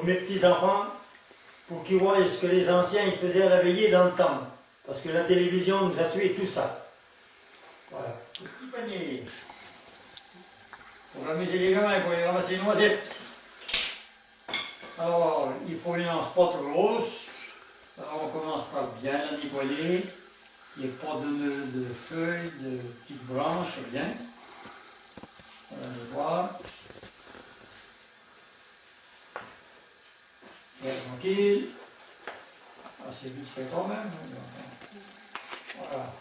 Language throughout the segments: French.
Mes petits-enfants, pour qu'ils voient ce que les anciens ils faisaient à la veillée dans le temps. Parce que la télévision nous a tué tout ça. Voilà. Petit panier. Pour amuser les gamins, pour les ramasser les noisettes. Alors, il faut une anse pas trop grosse. Alors, on commence par bien la nettoyer. Il n'y a pas de nœuds de feuilles, de petites branches, rien. On la nettoie. Tranquille. Ah, c'est vite fait quand même. Voilà.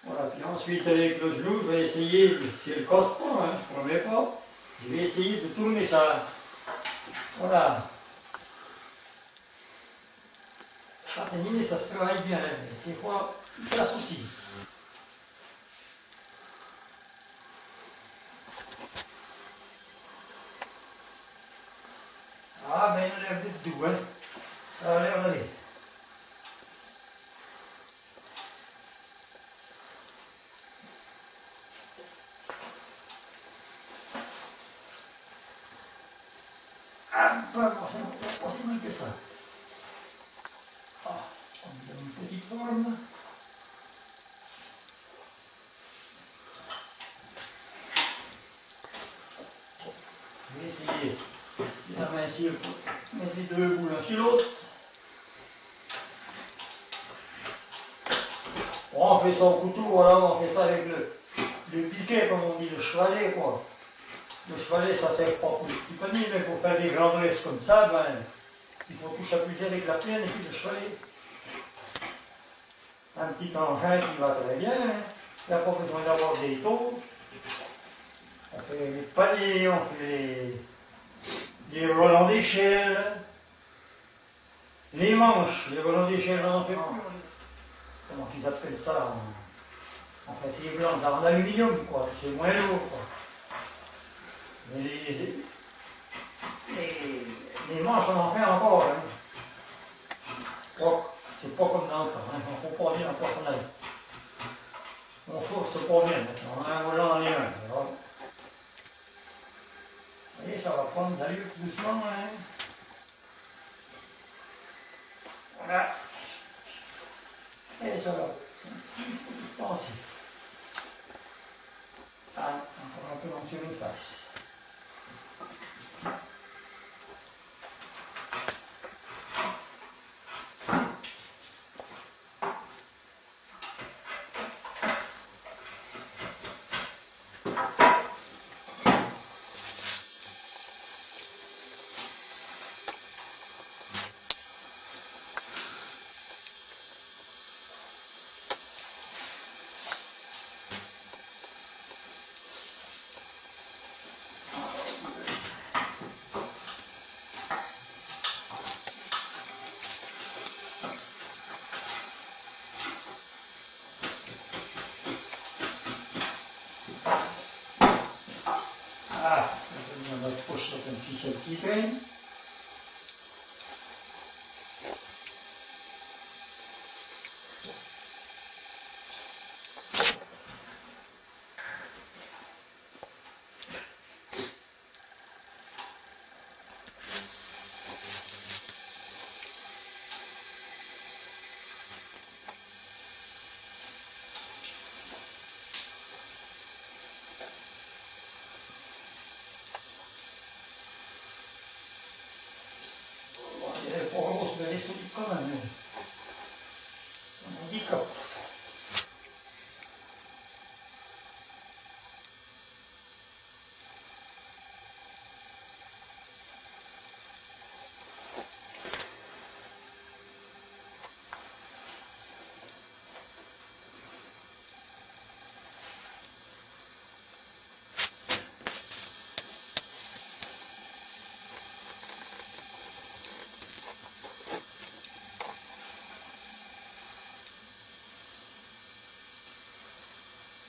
Voilà, puis ensuite avec le genou, je vais essayer, si elle ne casse pas, hein, je ne promets pas, je vais essayer de tourner ça. Voilà. Ça, ça se travaille bien, des fois, il passe aussi. Ah, ben il a l'air d'être doux, hein. Ça a l'air d'aller. Ah, enfin, pas si mal que ça. Ah, on donne une petite forme. Je vais essayer de amincir pour mettre les deux bouts l'un sur l'autre. Bon, on fait ça au couteau, voilà, on fait ça avec le piquet, comme on dit, le chevalet, quoi. Le chevalet, ça sert pas pour les petits paniers, mais pour faire des grandes restes comme ça, ben, il faut tout chapuiser avec la pienne et puis le chevalet. Un petit engin qui va très bien, hein. Il n'y a pas besoin d'avoir des taux. On fait les paniers, on fait les relents d'échelle, les manches, les relents d'échelle, on en fait plus. Comment ils appellent ça? Enfin, c'est les blancs en aluminium, quoi. C'est moins lourd, quoi. Mais les manches, on en fait encore. Hein. Oh, c'est pas comme dans le temps. Hein. On ne faut pas dire encore qu'on a. On force pas bien. On a un volant dans les mains. Vous voyez, ça va prendre d'allure doucement. Hein. Voilà. Et ça va. Pensif. Ah, encore un peu dans sur une face. Ah, on va mettre poche sur une ficelle qui traîne. Pour se donner solide quand même. On handicap.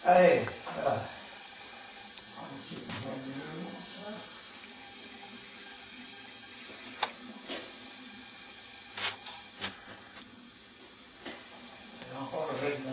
Allez, voilà. Ensuite, on va dire ça. Et encore le rythme.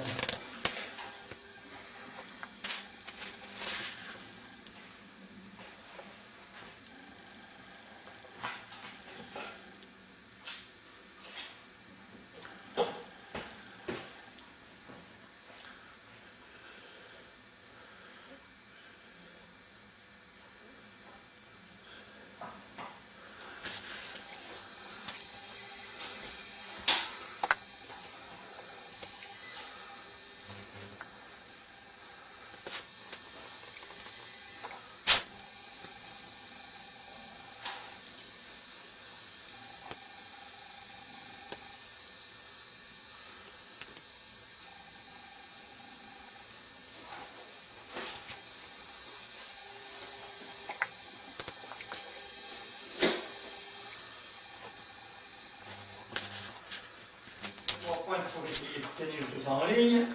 Pour essayer de tenir tout ça en ligne.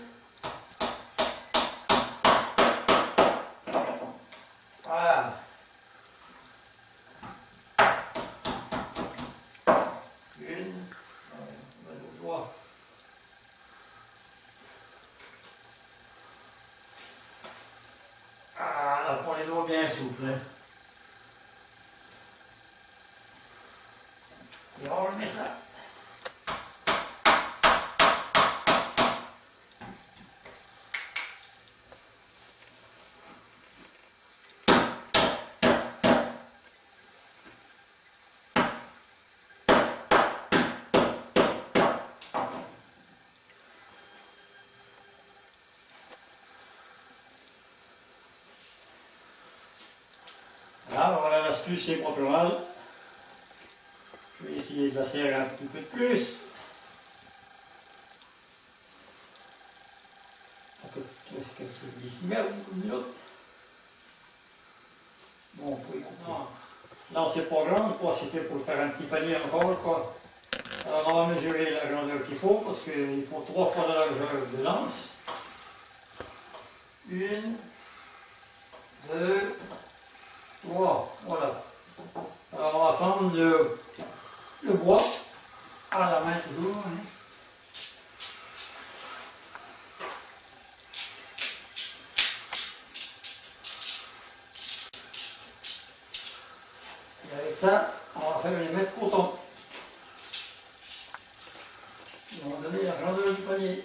Voilà. Une. On va le voir. Ah, là, pour les doigts bien souples. Hein. Et on remet ça. Là, voilà, l'astuce, c'est pas trop mal. Je vais essayer de la serrer un petit peu de plus. Un peu plus que c'est d'ici, mais beaucoup de l'autre. Bon, on peut y comprendre. Non, c'est pas grand, je pense qu'il fait pour faire un petit panier encore, quoi. Alors, on va mesurer la grandeur qu'il faut, parce qu'il faut 3 fois la largeur de lance. 1, 2, 3, voilà. Alors, on va fendre le bois à la main toujours. Hein. Et avec ça, on va faire les mettre coton. On va donner la grandeur du panier.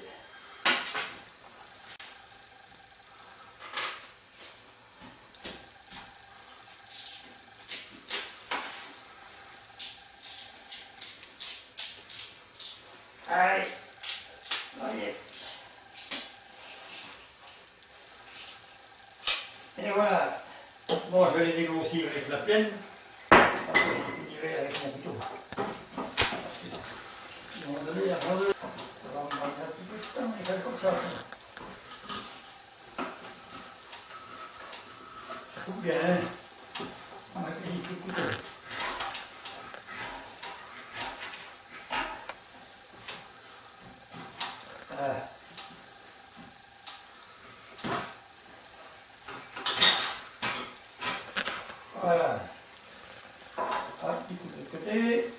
Allez, voyez. Et voilà. Bon, je vais les dégrossir avec la plaine. Après, je finirai avec mon couteau. On va donner la grandeur. On va prendre un petit peu de temps et faire comme ça. Ça coupe bien, hein. On va payer tout le couteau. Voilà. Voilà. Un petit coup de côté.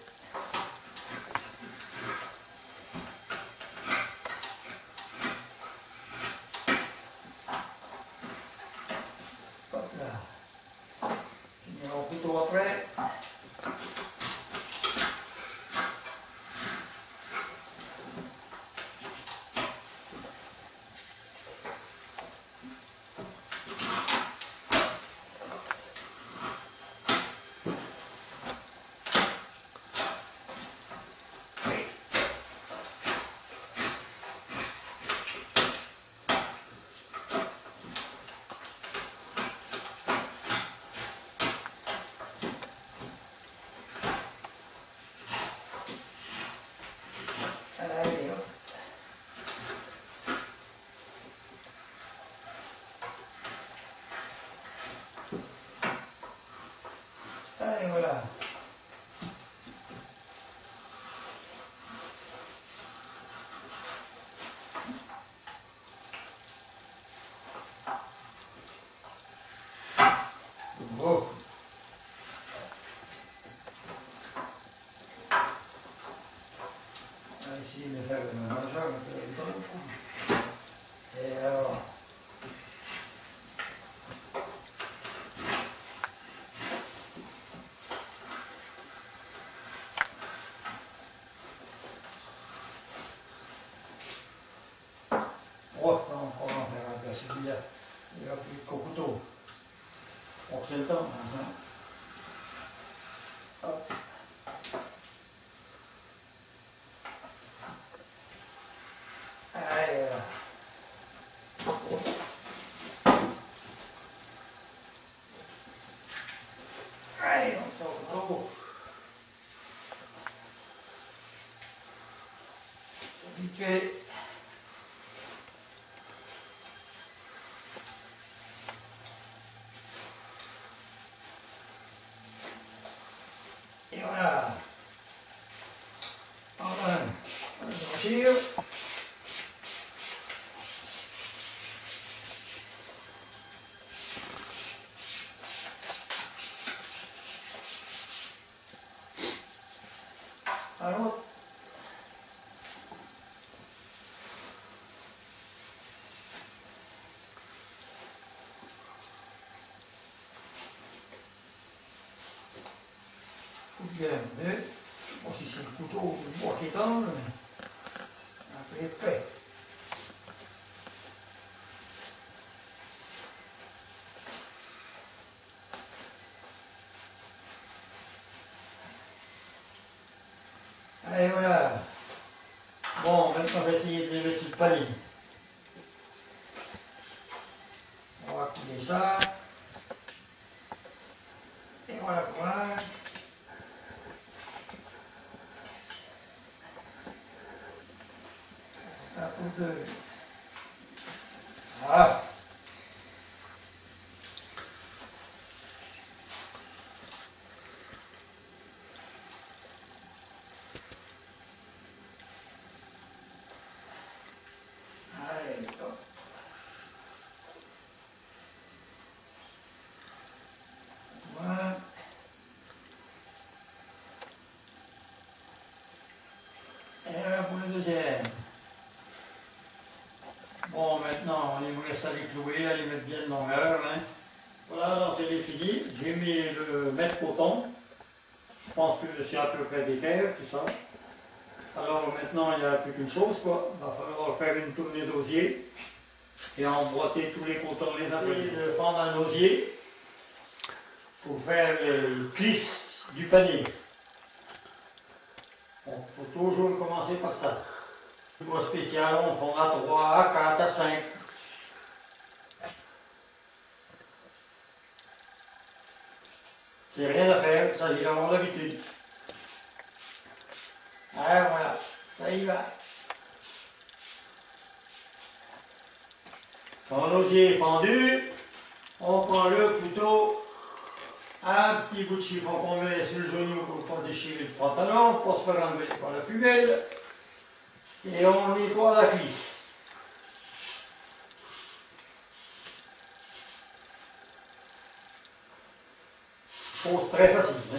Hop là. Je mets mon couteau après. Il va plus qu'au couteau. On refait le temps maintenant. Hop. Allez, voilà. Allez, on sort le couteau. Habitué. Et voilà. Voilà. On va franchir. À l'autre. Bien, mais bon, si c'est le couteau de bois qui tombe, après est prêt. Allez, voilà. Bon, maintenant on va essayer de les mettre sur le panier. On va couler ça. Et voilà, voilà. Un peu de... Voilà. Allez, hop. Voilà. Et voilà pour le deuxième. Bon, maintenant, on vous laisse aller clouer, aller mettre bien de longueur. Hein. Voilà, alors c'est fini. J'ai mis le mètre coton. Je pense que c'est à peu près d'équerre, tout ça. Alors maintenant, il n'y a plus qu'une chose, quoi. Il va falloir faire une tournée d'osier et emboîter tous les cotons les uns après les autres. Fendre un osier pour faire les clisses du panier. Il faut toujours commencer par ça. Pour spécial, on fond à 3, à 4, à 5. C'est rien à faire, ça il avoir l'habitude. Ah voilà, ça y va. Quand l'osier est fendu, on prend le couteau, un petit bout de chiffon qu'on met sur le genou pour déchirer le pantalon, pour se faire enlever par la fumelle, et on nettoie la cuisse. Chose très facile. Hein.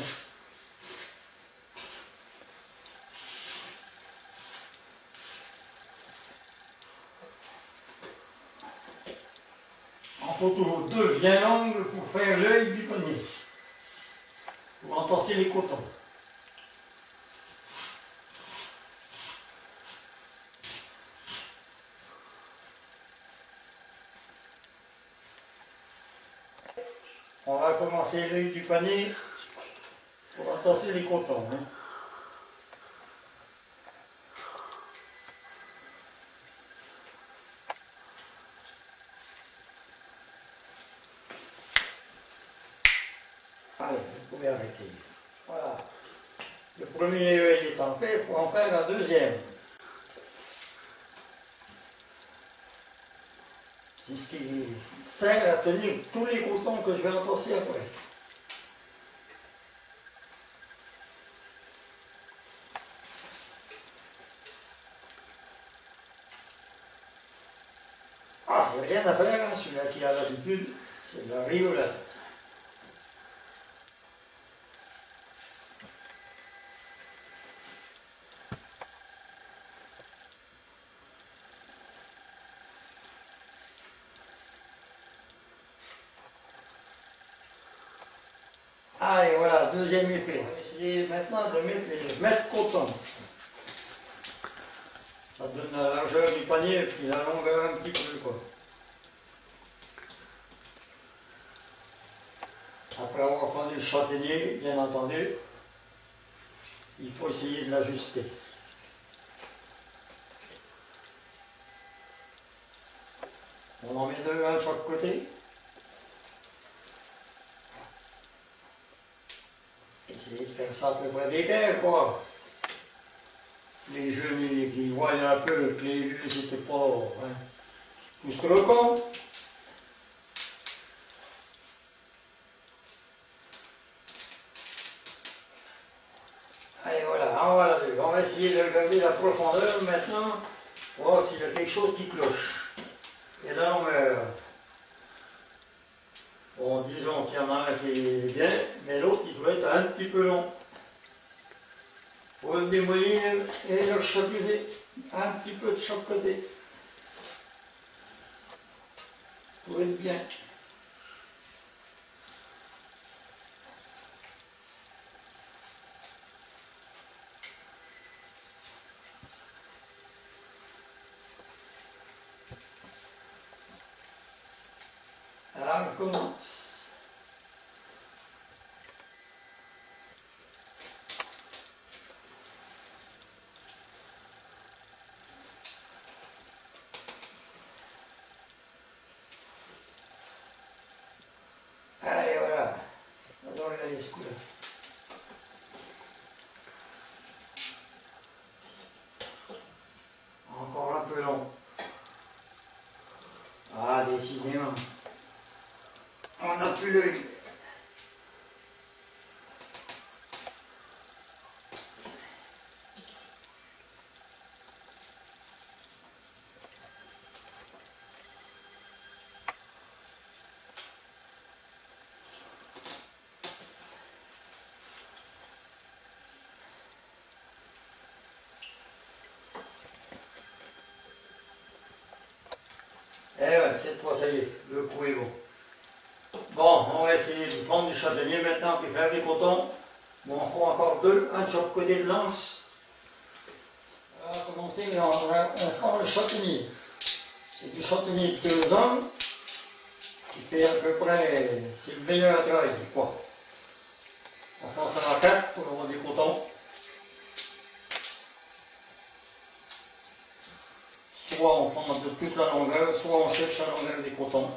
Il faut toujours deux bien longues pour faire l'œil du panier, pour entorser les cotons. On va commencer l'œil du panier pour entorser les cotons. Hein. Allez, vous pouvez arrêter. Voilà. Le premier œil étant fait, il faut en faire un deuxième. C'est ce qui sert à tenir tous les cotons que je vais entorser après. Ah, c'est rien à faire, hein, celui-là qui a l'habitude, c'est de la rigolade. Allez, voilà, deuxième effet. On va essayer maintenant de mettre les mètres cotons. Ça donne la largeur du panier et puis la longueur un petit peu, quoi. Après avoir fendu le châtaignier, bien entendu, il faut essayer de l'ajuster. On en met deux, un de chaque côté. Essayez de faire ça à peu près d'équerre, quoi. Les jeunes qui voient un peu que les vieux c'était pas tout ce que con. Allez voilà, on va essayer de regarder la profondeur maintenant, voir s'il y a quelque chose qui cloche. Et là bon, disons qu'il y en a un qui est bien, mais l'autre il doit être un petit peu long. Il faut le démolir et le chapuiser un petit peu de chaque côté. Pour être bien. Alors on commence. Allez voilà. On va regarder ce coup-là. Encore un peu long. Ah, décidément. On n'a plus l'œil. Eh ouais, cette fois ça y est, le coup est bon. Bon, on va essayer de fendre du châtaignier maintenant, puis faire des cotons. Bon, on fera encore deux, un de chaque côté de l'anse. On va commencer, on fend le châtaignier. C'est du châtaignier de 2 ans, qui fait à peu près, c'est le meilleur travail, quoi. On fend ça à 4 pour avoir des cotons. Soit on fend de toute la longueur, soit on cherche la longueur des cotons.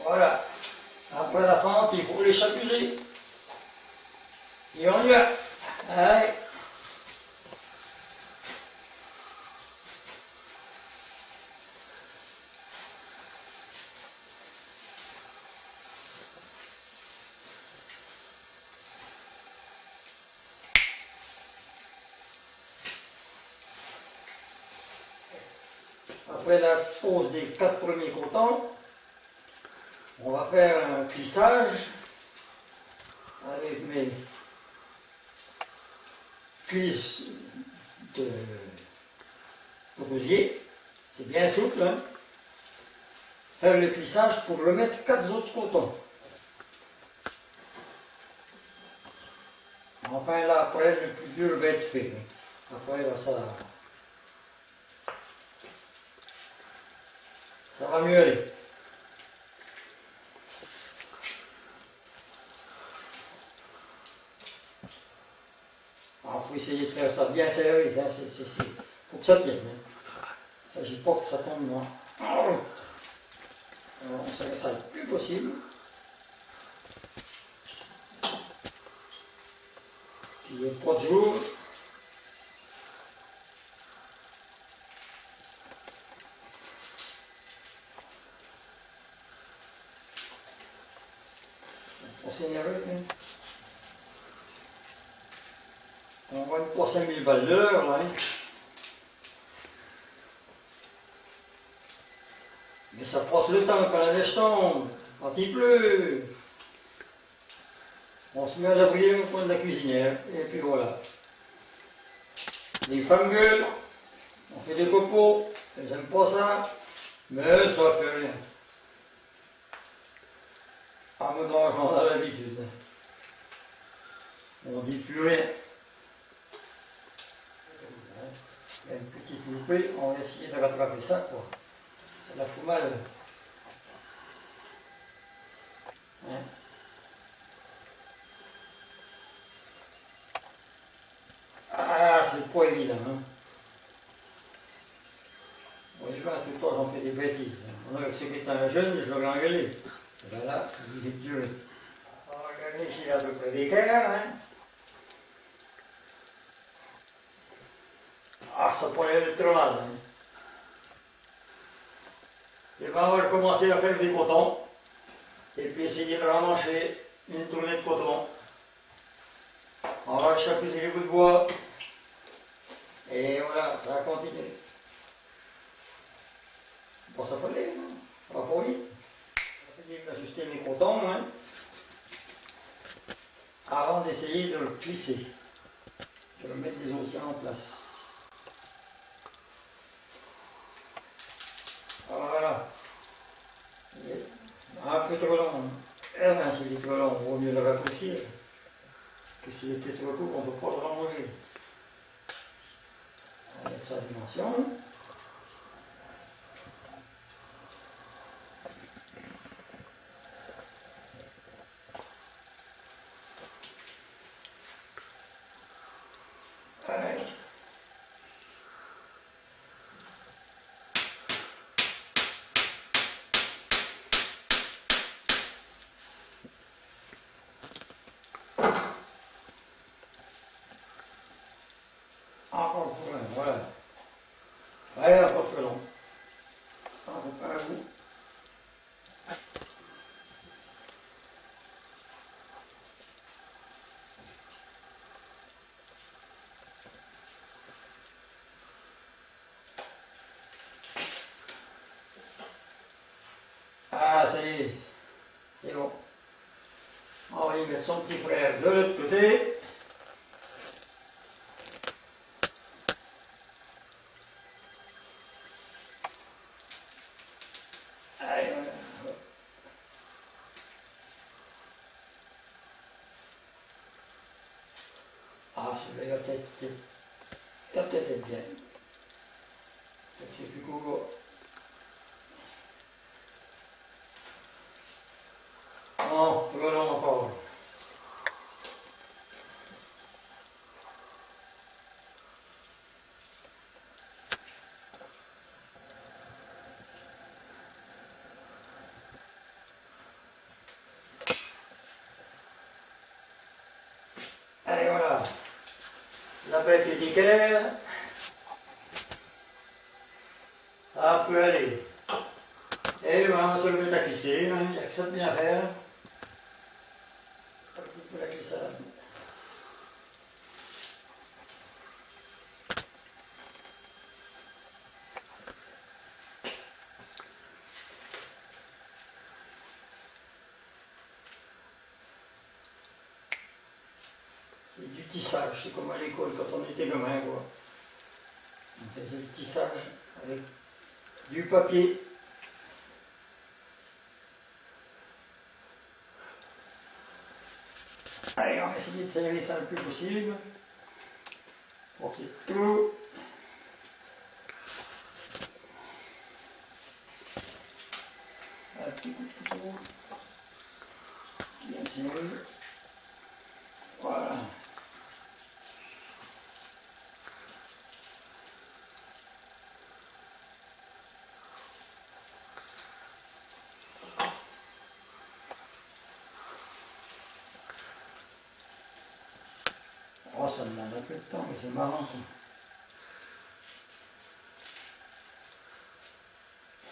Voilà. Après la fente, il faut les chapuiser. Et on y va. Allez. Après la pose des 4 premiers cotons, on va faire un plissage avec mes plis de rosier. C'est bien souple, hein. Faire le plissage pour remettre 4 autres cotons. Enfin là, après, le plus dur va être fait. Après, là, ça va mieux aller. Il faut essayer de faire ça bien serré, il faut que ça tienne. Hein. Il ne s'agit pas que ça tombe en route. Alors, on serre ça le plus possible. Puis il n'y a pas de jour. On s'énerve, hein. On va pas 5000 balles l'heure, hein. Mais ça passe le temps quand la neige tombe, quand il pleut. On se met à l'abri au coin de la cuisinière, et puis voilà. Les femmes gueulent, On fait des copeaux, ils n'aiment pas ça, mais ça fait rien. À mon âge, on a l'habitude. On ne dit plus rien. Il y a une petite loupée, on va essayer de rattraper ça, quoi. Ça la fout mal. Hein? Ah, c'est pas évident, hein. Moi, je vois, tout le temps, j'en fais des bêtises. On a ce qui est un jeune, je l'aurais engueulé. Et ben là, il est dur. On va regarder s'il est à peu près d'équerre, hein. Ah, ça pourrait être trop mal, hein. Et ben, on va recommencer à faire des cotons. Et puis essayer de ramancher une tournée de coton. On va chapeauter les bouts de bois. Et voilà, ça va continuer. Bon, ça fallait, hein. Ça va pas vite. Je vais ajuster mes cotons, hein, avant d'essayer de le plisser, de le mettre des osiers en place. Voilà. Un peu trop long. Eh bien, s'il est trop long, il vaut mieux le raccourcir. Que s'il était trop court, on ne peut pas le ranger. On va mettre sa dimension. Allez. Encore plus loin, voilà. Allez, encore plus long. Encore un bout. Ah, ça y est. C'est bon. On va y mettre son petit frère de l'autre côté. Allez, voilà. Ah, celui-là, il va peut-être être bien. Peut-être c'est plus court. Non, voilà encore. Allez, voilà. La bête est d'équerre. Ça peut aller. Et voilà, on va se le mettre à glisser. Il n'y a que ça de bien à faire. Un petit peu la glissade. C'est du tissage, c'est comme à l'école quand on était gamin, quoi. On faisait le tissage avec du papier. Allez, on va essayer de serrer ça le plus possible pour qu'il y ait tout. Un petit coup de couteau. Bien serré. Voilà. Oh, ça me demande un peu de temps, mais c'est marrant, quoi.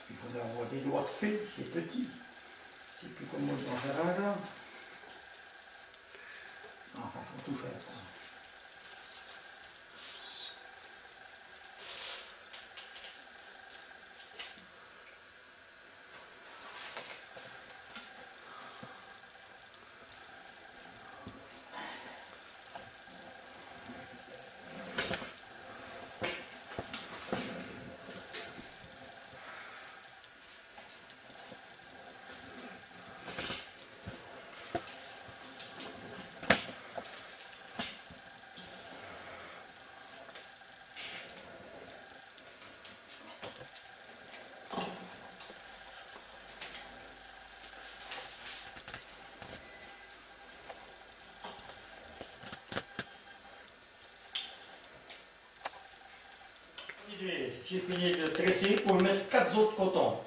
Il faudrait avoir des doigts de fée, c'est petit. C'est plus commode d'en faire un là. Enfin, il faut tout faire, quoi. J'ai fini de tresser pour mettre 4 autres cotons.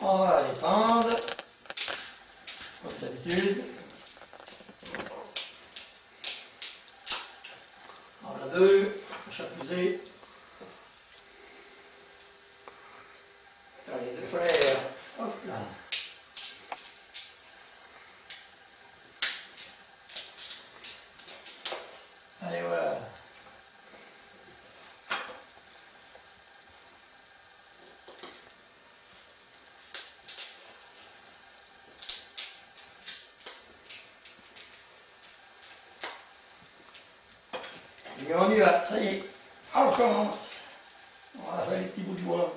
On va les prendre, comme d'habitude. On a 2, chapeauser. Les 2 frères, hop là. Allez, voilà. Et on y va, ça y est, on recommence. On va faire les petits bouts de bois.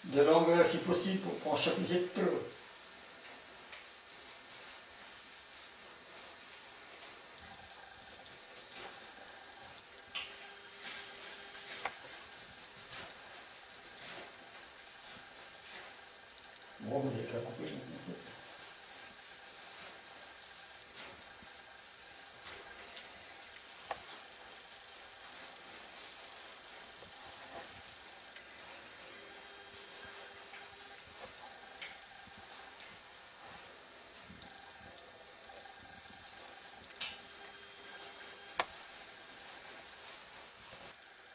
De longueur si possible pour qu'on chapeauter de trop. Bon, vous avez déjà compris.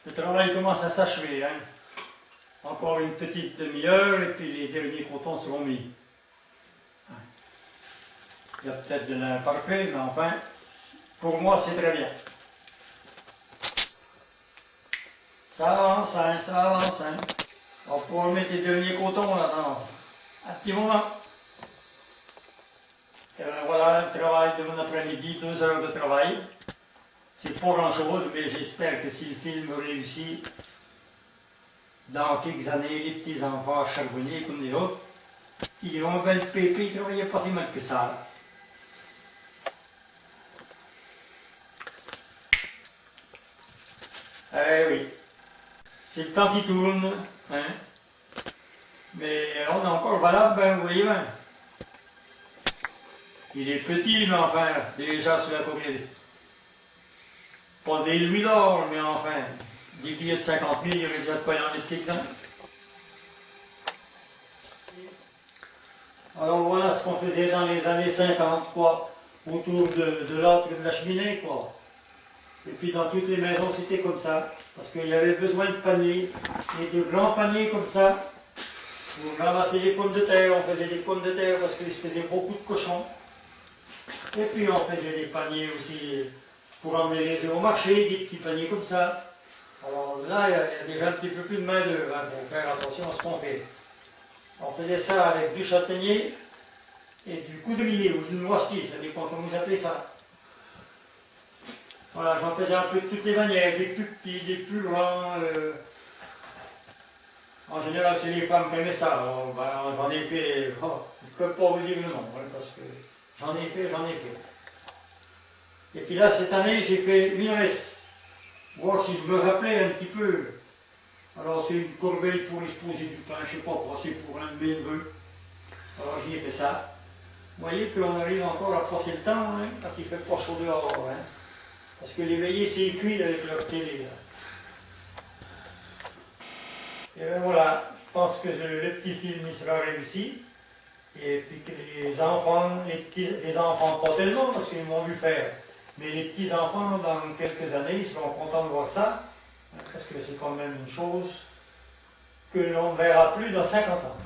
Le travail commence à s'achever, hein. Encore une petite demi-heure et puis les derniers cotons seront mis. Il y a peut-être de l'imparfait, mais enfin, pour moi c'est très bien. Ça avance, hein, ça avance. Hein. On pourra mettre les derniers cotons là dans un petit moment. Et bien voilà le travail de mon après-midi, 2 heures de travail. C'est pas grand chose, mais j'espère que si le film réussit, dans quelques années, les petits enfants charbonniers comme les autres, ils diront ben le pépé, il travaillait pas si mal que ça. Eh oui, c'est le temps qui tourne, hein. Mais on est encore valable, ben vous voyez, ben. Il est petit, mais enfin, déjà sur la commune. Pas des louis d'or, mais enfin, des billets de 50 000, il y aurait déjà de quoi y en mettre quelques-uns. Alors voilà ce qu'on faisait dans les années 50, quoi, autour de l'âtre de la cheminée, quoi. Et puis dans toutes les maisons, c'était comme ça, parce qu'il y avait besoin de paniers, et de grands paniers comme ça, pour ramasser les pommes de terre. On faisait des pommes de terre parce qu'il se faisait beaucoup de cochons. Et puis on faisait des paniers aussi pour emmener les œufs au marché, des petits paniers comme ça. Alors là, il y a déjà un petit peu plus de main d'œuvre, hein, pour faire attention à ce qu'on fait. On faisait ça avec du châtaignier et du coudrier ou du noisetier, ça dépend comment vous appelez ça. Voilà, j'en faisais un peu de toutes les manières, des plus petits, des plus grands. En général, c'est les femmes qui aimaient ça. Alors, ben, j'en ai fait, oh, je ne peux pas vous dire le nom, hein, parce que j'en ai fait. Et puis là, cette année, j'ai fait une reste, voir si je me rappelais un petit peu. Alors, c'est une corbeille pour exposer du pain, je ne sais pas quoi, c'est pour un de mes neveux. Alors, j'y ai fait ça. Vous voyez qu'on arrive encore à passer le temps, hein, quand il ne fait pas chaud dehors. Hein, parce que les veillées, c'est cuit avec leur télé. Là. Et bien voilà, je pense que le petit film il sera réussi. Et puis que les enfants, les enfants pas tellement parce qu'ils m'ont vu faire, mais les petits enfants dans quelques années, ils seront contents de voir ça, parce que c'est quand même une chose que l'on ne verra plus dans 50 ans.